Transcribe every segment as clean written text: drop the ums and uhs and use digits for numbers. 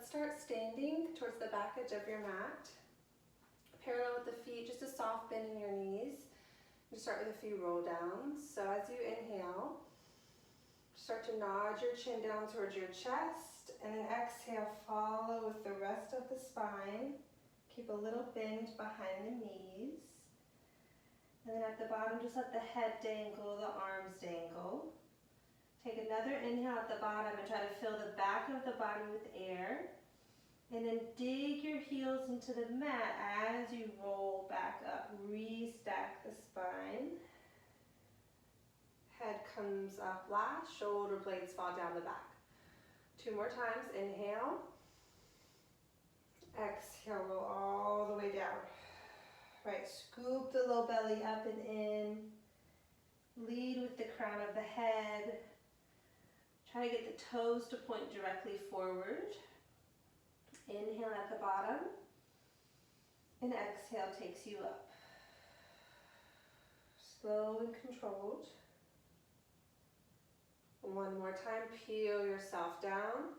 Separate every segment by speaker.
Speaker 1: start standing towards the back edge of your mat. Parallel with the feet, just a soft bend in your knees. You start with a few roll downs. So as you inhale, start to nod your chin down towards your chest, and then exhale, follow with the rest of the spine. Keep a little bend behind the knees. And then at the bottom, just let the head dangle, the arms dangle. Take another inhale at the bottom and try to fill the back of the body with air. And then dig your heels into the mat as you roll back up. Restack the spine. Head comes up last, shoulder blades fall down the back. 2 more times, inhale. Exhale, roll all the way down. Right, scoop the low belly up and in. Lead with the crown of the head. Try to get the toes to point directly forward. Inhale at the bottom. And exhale takes you up. Slow and controlled. 1 more time, peel yourself down.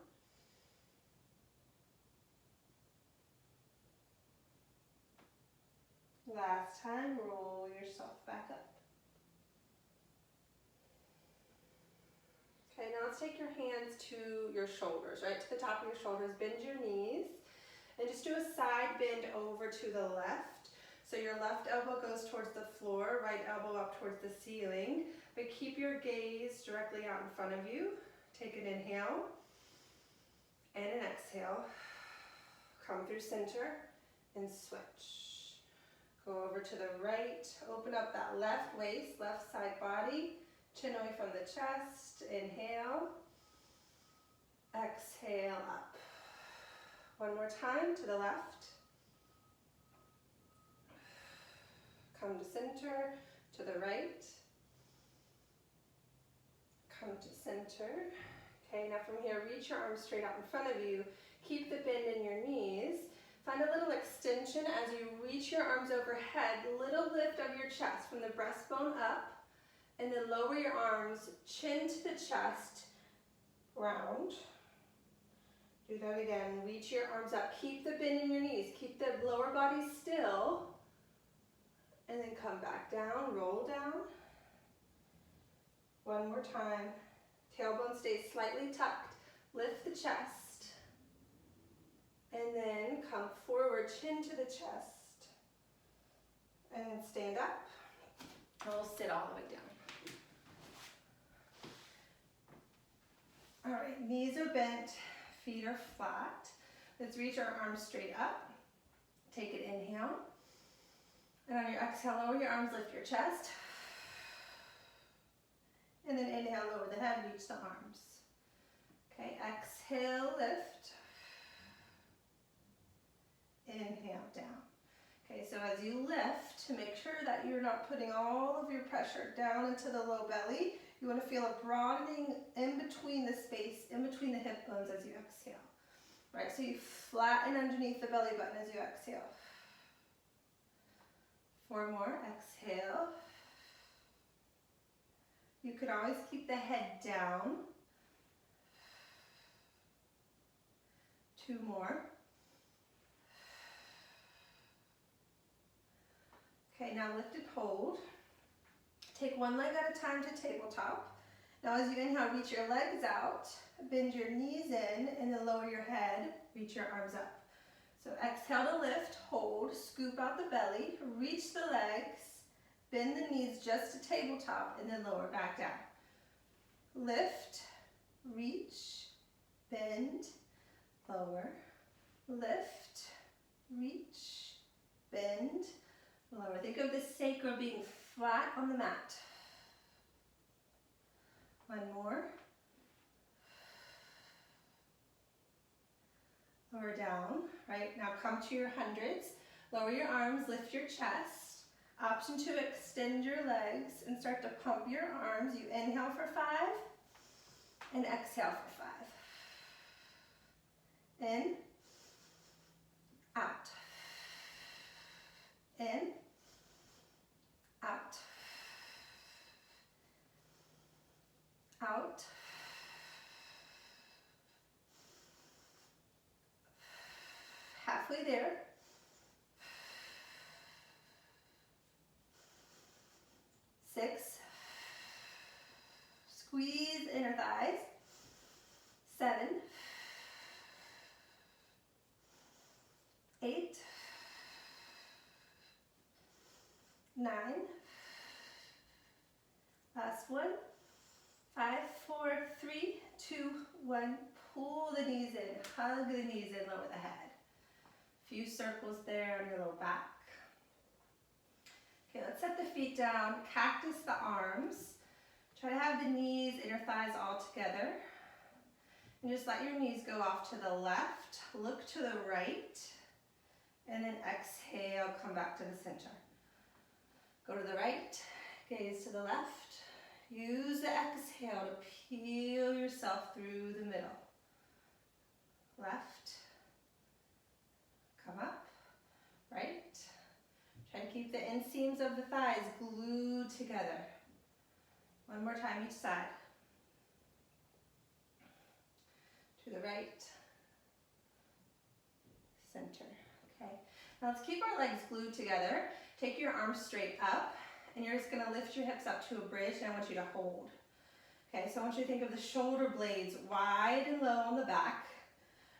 Speaker 1: Last time, roll yourself back up. Okay, now let's take your hands to your shoulders, right to the top of your shoulders. Bend your knees and just do a side bend over to the left. So your left elbow goes towards the floor, right elbow up towards the ceiling, but keep your gaze directly out in front of you. Take an inhale and an exhale. Come through center and switch. Go over to the right, open up that left waist, left side body, chin away from the chest. Inhale, exhale up. 1 more time to the left. Come to center, to the right. Come to center. Okay, now from here, reach your arms straight out in front of you. Keep the bend in your knees. Find a little extension as you reach your arms overhead. Little lift of your chest from the breastbone up. And then lower your arms, chin to the chest, round. Do that again. Reach your arms up. Keep the bend in your knees. Keep the lower body still. And then come back down, roll down. 1 more time. Tailbone stays slightly tucked. Lift the chest. And then come forward, chin to the chest. And then stand up. And we'll sit all the way down. All right, knees are bent, feet are flat. Let's reach our arms straight up. Take an inhale. And on your exhale, lower your arms, lift your chest. And then inhale, lower the head, reach the arms. Okay, exhale, lift. Inhale, down. Okay, so as you lift, to make sure that you're not putting all of your pressure down into the low belly, you want to feel a broadening in between the space, in between the hip bones as you exhale. Right, so you flatten underneath the belly button as you exhale. 4 more, exhale. You could always keep the head down. 2 more. Okay, now lift and hold. Take 1 leg at a time to tabletop. Now as you inhale, reach your legs out, bend your knees in, and then lower your head, reach your arms up. So exhale to lift, hold, scoop out the belly, reach the legs, bend the knees just to tabletop, and then lower back down. Lift, reach, bend, lower, lift, reach, bend, lower. Think of the sacrum being flat on the mat. 1 more. Lower down, right? Now come to your hundreds. Lower your arms, lift your chest. Option to extend your legs and start to pump your arms. You inhale for 5 and exhale for 5. In, out. In, out. Out. halfway there. Six. Squeeze the inner thighs. 7. 8. 9. Last one. 5, 4, 3, 2, 1. Pull the knees in. Hug the knees in. Lower the head. Few circles there on your low back. Okay, let's set the feet down. Cactus the arms. Try to have the knees, inner thighs all together. And just let your knees go off to the left. Look to the right. And then exhale, come back to the center. Go to the right, gaze to the left. Use the exhale to peel yourself through the middle. Left, come up, right. Try to keep the inseams of the thighs glued together. One more time each side. To the right, center. Okay, now let's keep our legs glued together. Take your arms straight up, and you're just going to lift your hips up to a bridge, and I want you to hold. Okay, so I want you to think of the shoulder blades wide and low on the back.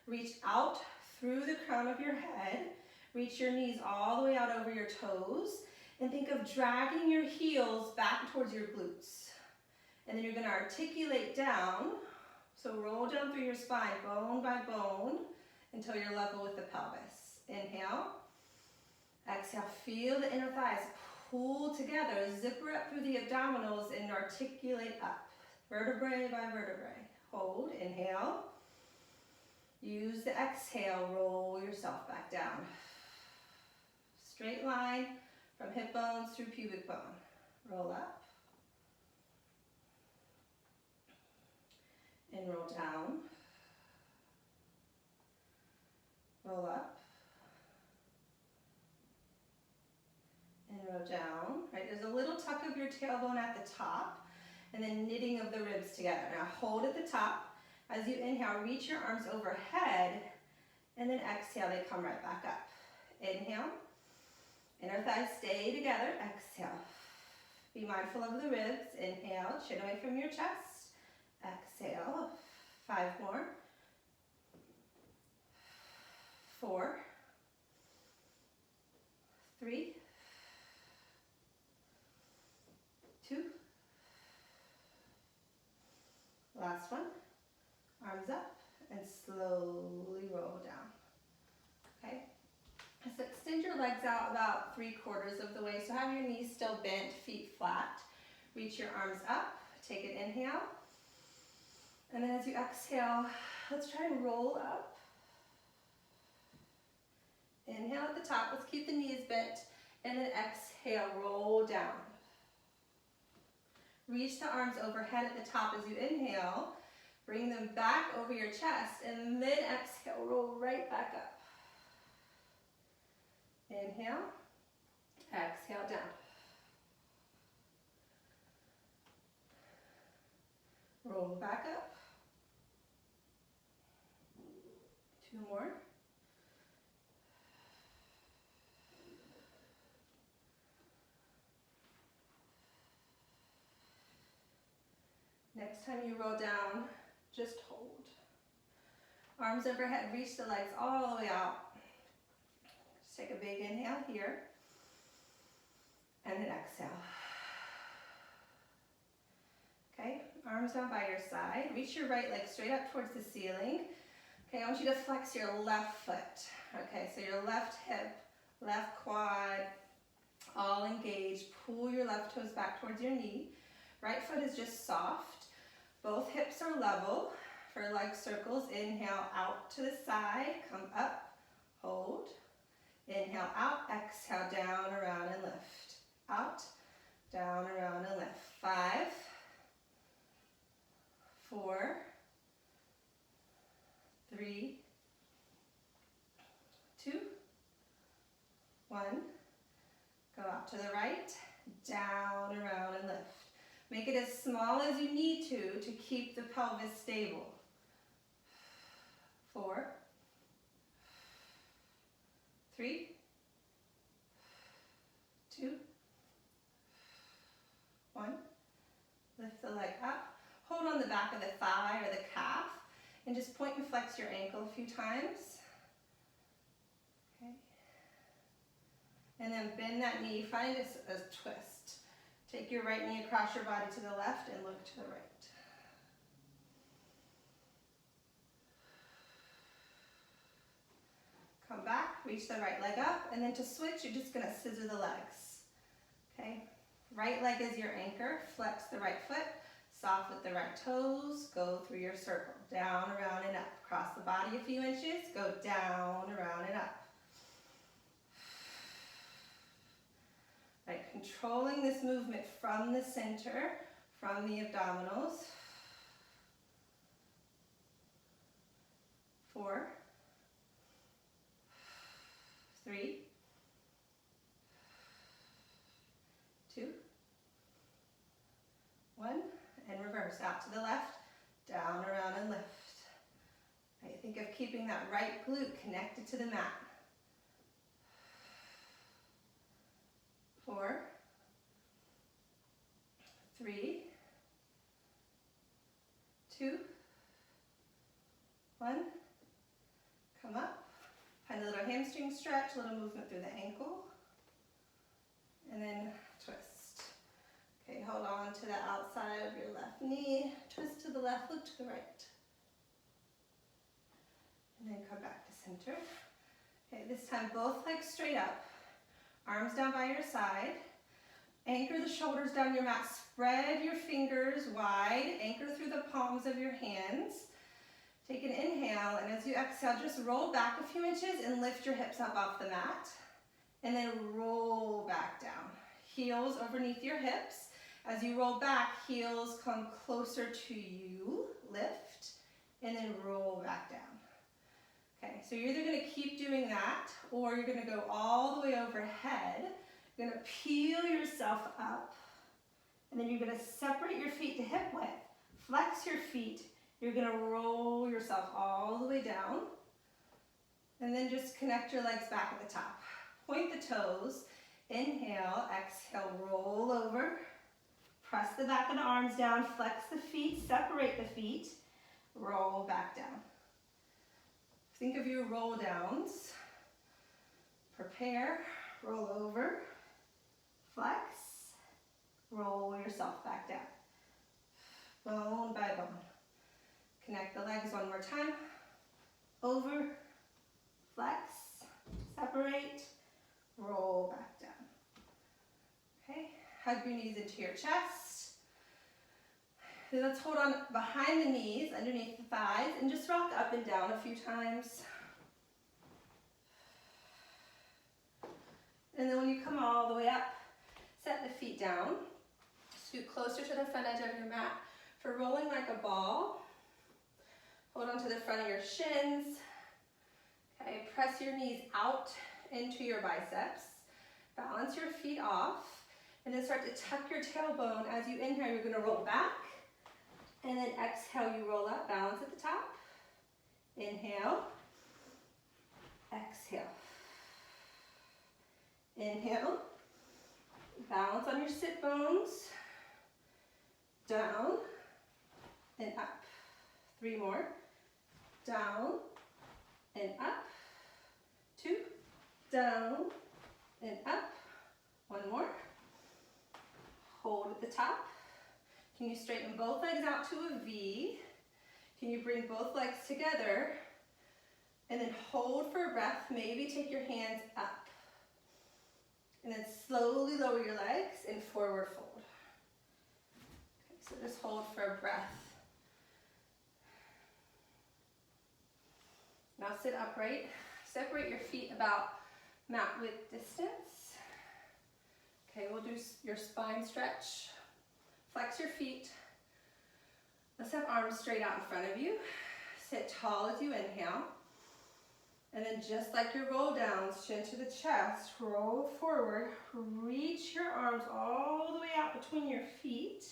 Speaker 1: Reach out through the crown of your head. Reach your knees all the way out over your toes, and think of dragging your heels back towards your glutes. And then you're going to articulate down, so roll down through your spine, bone by bone, until you're level with the pelvis. Inhale. Exhale, feel the inner thighs pull together, zipper up through the abdominals and articulate up, vertebrae by vertebrae. Hold, inhale. Use the exhale, roll yourself back down. Straight line from hip bones through pubic bone. Roll up. And roll down. Roll up. And roll down, right? There's a little tuck of your tailbone at the top, and then knitting of the ribs together. Now hold at the top. As you inhale, reach your arms overhead, and then exhale, they come right back up. Inhale, inner thighs stay together. Exhale. Be mindful of the ribs. Inhale, chin away from your chest. Exhale. 5 more. 4, 3, 2. Last one. Arms up and slowly roll down. Okay? So extend your legs out about 3/4 of the way. So have your knees still bent, feet flat. Reach your arms up. Take an inhale. And then as you exhale, let's try and roll up. Inhale at the top. Let's keep the knees bent. And then exhale, roll down. Reach the arms overhead at the top as you inhale. Bring them back over your chest, and then exhale, roll right back up. Inhale, exhale down. Roll back up. 2 more. Next time you roll down, just hold. Arms overhead, reach the legs all the way out. Just take a big inhale here, and then exhale. Okay, arms down by your side. Reach your right leg straight up towards the ceiling. Okay, I want you to flex your left foot. Okay, so your left hip, left quad, all engaged. Pull your left toes back towards your knee. Right foot is just soft. Both hips are level. For leg circles, inhale out to the side, come up, hold. Inhale out, exhale down, around and lift. Out, down, around and lift. 5, 4, 3, 2, 1. Go out to the right, down, around and lift. Make it as small as you need to keep the pelvis stable. 4, 3, 2, 1. Lift the leg up. Hold on the back of the thigh or the calf and just point and flex your ankle a few times. Okay. And then bend that knee. Find a twist. Take your right knee across your body to the left and look to the right. Come back, reach the right leg up, and then to switch, you're just gonna scissor the legs. Okay? Right leg is your anchor. Flex the right foot. Soft with the right toes. Go through your circle. Down, around, and up. Cross the body a few inches. Go down, around, and up. Right, controlling this movement from the center, from the abdominals. 4, 3, 2, 1, and reverse out to the left, down, around, and lift. Right, think of keeping that right glute connected to the mat. 4, 3, 2, 1. Come up. Find a little hamstring stretch, a little movement through the ankle. And then twist. Okay, hold on to the outside of your left knee. Twist to the left, look to the right. And then come back to center. Okay, this time both legs straight up. Arms down by your side. Anchor the shoulders down your mat. Spread your fingers wide. Anchor through the palms of your hands. Take an inhale, and as you exhale, just roll back a few inches and lift your hips up off the mat. And then roll back down. Heels underneath your hips. As you roll back, heels come closer to you. Lift, and then roll back down. Okay, so you're either going to keep doing that, or you're going to go all the way overhead. You're going to peel yourself up, and then you're going to separate your feet to hip width. Flex your feet. You're going to roll yourself all the way down, and then just connect your legs back at the top. Point the toes. Inhale, exhale, roll over. Press the back of the arms down. Flex the feet. Separate the feet. Roll back down. Think of your roll downs. Prepare, roll over, flex, roll yourself back down. Bone by bone. Connect the legs one more time. Over, flex, separate, roll back down. Okay, hug your knees into your chest. Then let's hold on behind the knees, underneath the thighs, and just rock up and down a few times. And then when you come all the way up, set the feet down. Scoot closer to the front edge of your mat for rolling like a ball. Hold on to the front of your shins. Okay, press your knees out into your biceps. Balance your feet off. And then start to tuck your tailbone. As you inhale, you're going to roll back. And then exhale, you roll up, balance at the top. Inhale. Exhale. Inhale. Balance on your sit bones. Down and up. 3 more. Down and up. 2. Down and up. 1 more. Hold at the top. Can you straighten both legs out to a V? Can you bring both legs together? And then hold for a breath. Maybe take your hands up. And then slowly lower your legs and forward fold. Okay, so just hold for a breath. Now sit upright. Separate your feet about mat width distance. Okay, we'll do your spine stretch. Flex your feet. Let's have arms straight out in front of you. Sit tall as you inhale. And then just like your roll downs, chin to the chest, roll forward. Reach your arms all the way out between your feet.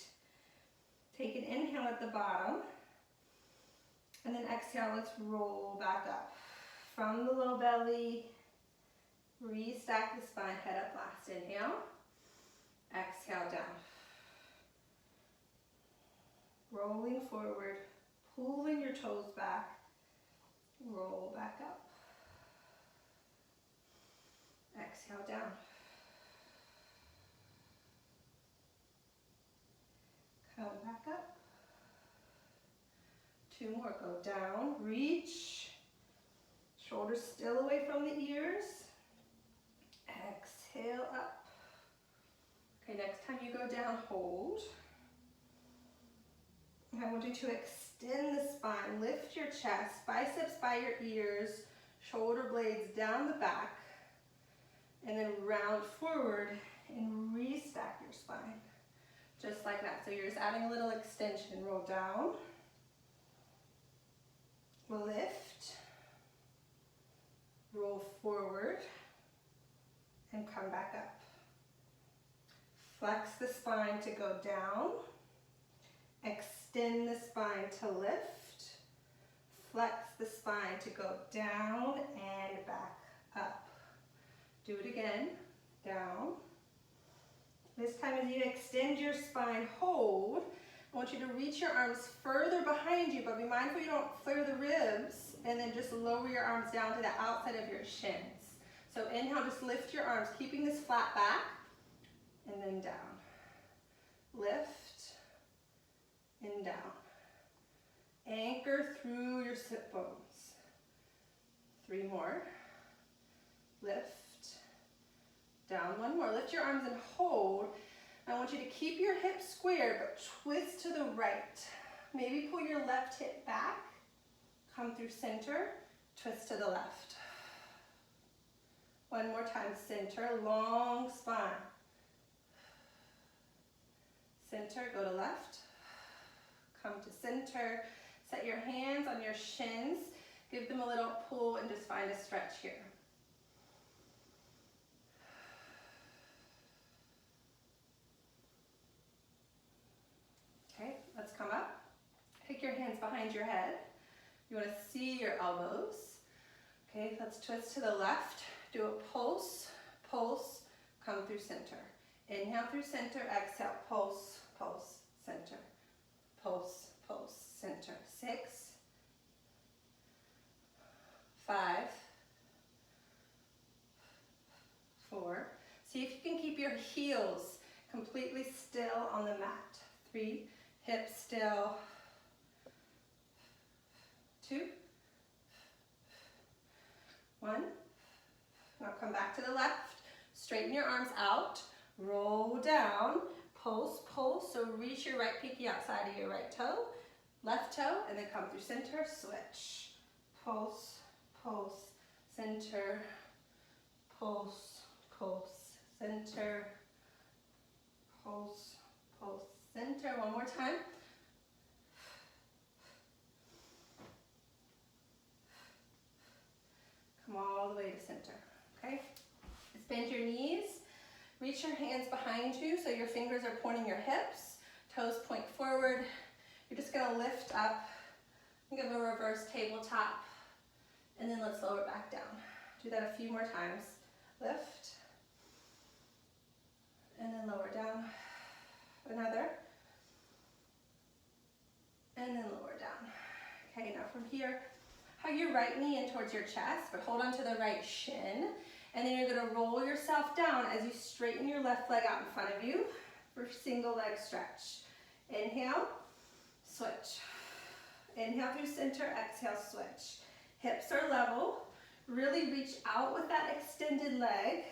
Speaker 1: Take an inhale at the bottom. And then exhale, let's roll back up. From the low belly, Restack the spine, head up last. Inhale, exhale down. Rolling forward, pulling your toes back, roll back up. Exhale down. Come back up. 2 more, go down, reach. Shoulders still away from the ears. Exhale up. Okay, next time you go down, hold. I want you to extend the spine, lift your chest, biceps by your ears, shoulder blades down the back, and then round forward and restack your spine. Just like that. So you're just adding a little extension. Roll down, lift, roll forward, and come back up. Flex the spine to go down, extend the spine to lift, flex the spine to go down and back up. Do it again, down. This time as you extend your spine, hold. I want you to reach your arms further behind you, but be mindful you don't flare the ribs, and then just lower your arms down to the outside of your shins. So inhale, just lift your arms, keeping this flat back, and then down. Lift, and down. Anchor through your sit bones. 3 more. Lift, down. 1 more. Lift your arms and hold. I want you to keep your hips square, but twist to the right. Maybe pull your left hip back. Come through center, twist to the left. 1 more time, center, long spine. Center, go to left. Come to center. Set your hands on your shins. Give them a little pull and just find a stretch here. Okay, let's come up. Take your hands behind your head. You want to see your elbows. Okay, let's twist to the left. Do a pulse, pulse, come through center. Inhale through center, exhale, pulse, pulse, center. Pulse, pulse, center. 6, 5, 4. See if you can keep your heels completely still on the mat. 3, hips still. 2, 1. Now come back to the left. Straighten your arms out. Roll down. Pulse, pulse. So reach your right pinky outside of your right toe. Left toe, and then come through center. Switch. Pulse, pulse, center. Pulse, pulse, center. Pulse, pulse, center. 1 more time. Come all the way to center, okay? Bend your knees, reach your hands behind you so your fingers are pointing your hips, toes point forward. You're just gonna lift up, think of a reverse tabletop, and then let's lower back down. Do that a few more times. Lift, and then lower down. Another, and then lower down. Okay, now from here, hug your right knee in towards your chest, but hold on to the right shin. And then you're gonna roll yourself down as you straighten your left leg out in front of you for single leg stretch. Inhale, switch. Inhale through center, exhale, switch. Hips are level. Really reach out with that extended leg.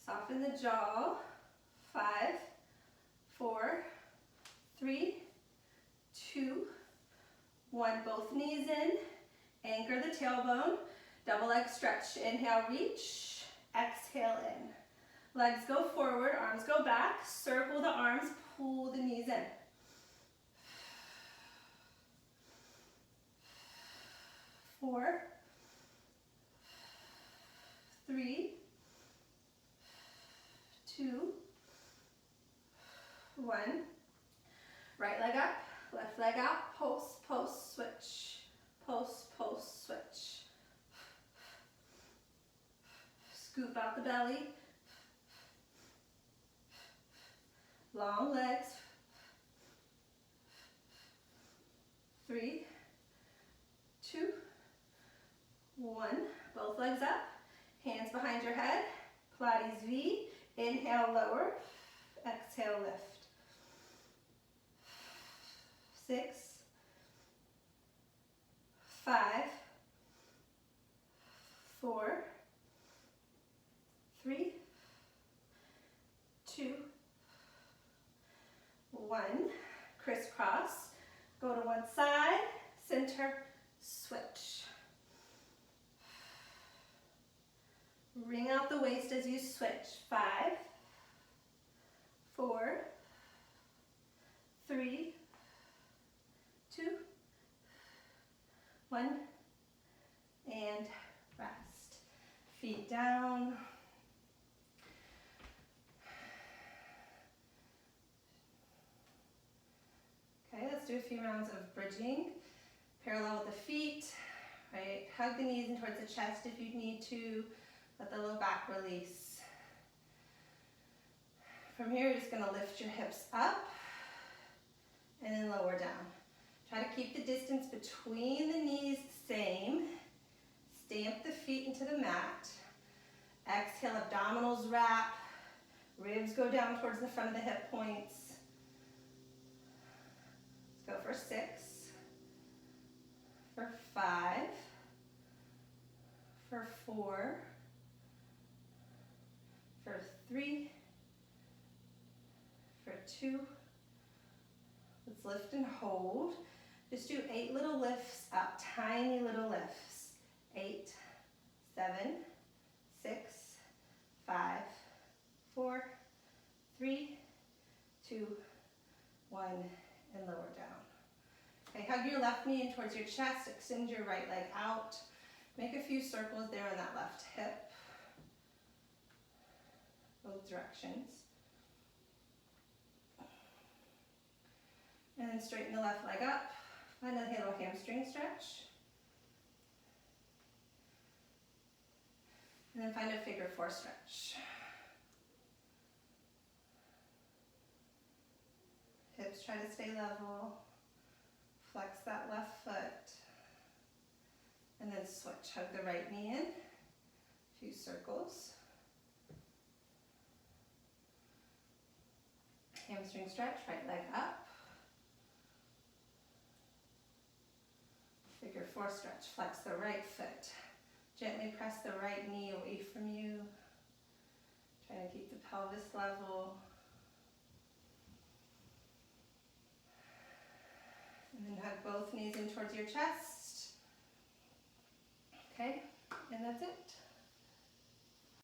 Speaker 1: Soften the jaw. 5, 4, 3, 2, 1. Both knees in. Anchor the tailbone, double leg stretch. Inhale, reach, exhale in. Legs go forward, arms go back, circle the arms, pull the knees in. 4, 3, 2, 1. Right leg up, left leg out, pulse, pulse, switch. Pulse, pulse, switch. the belly. Long legs. 3, 2, 1. Both legs up. Hands behind your head. Pilates V. Inhale, lower. Exhale, lift. 6, 5, 4, 3, 2, 1. Crisscross. Go to one side, center, switch. Ring out the waist as you switch. 5, 4, 3, 2, 1, and rest. Feet down. Okay, let's do a few rounds of bridging. Parallel with the feet, right? Hug the knees in towards the chest if you need to. Let the low back release. From here, you're just gonna lift your hips up and then lower down. Try to keep the distance between the knees same. Stamp the feet into the mat. Exhale, abdominals wrap. Ribs go down towards the front of the hip points. Let's go for 6, for 5, for 4, for 3, for 2. Let's lift and hold. Just do 8 little lifts up, tiny little lifts. 8, 7, 6, 5, 4, 3, 2, 1, and lower down. Okay, hug your left knee in towards your chest, extend your right leg out. Make a few circles there on that left hip. Both directions. And then straighten the left leg up. Find a little hamstring stretch. And then find a figure 4 stretch. Hips try to stay level. Flex that left foot. And then switch. Hug the right knee in. A few circles. Hamstring stretch, right leg up. Figure 4 stretch. Flex the right foot. Gently press the right knee away from you. Try to keep the pelvis level. And then hug both knees in towards your chest. Okay, and that's it.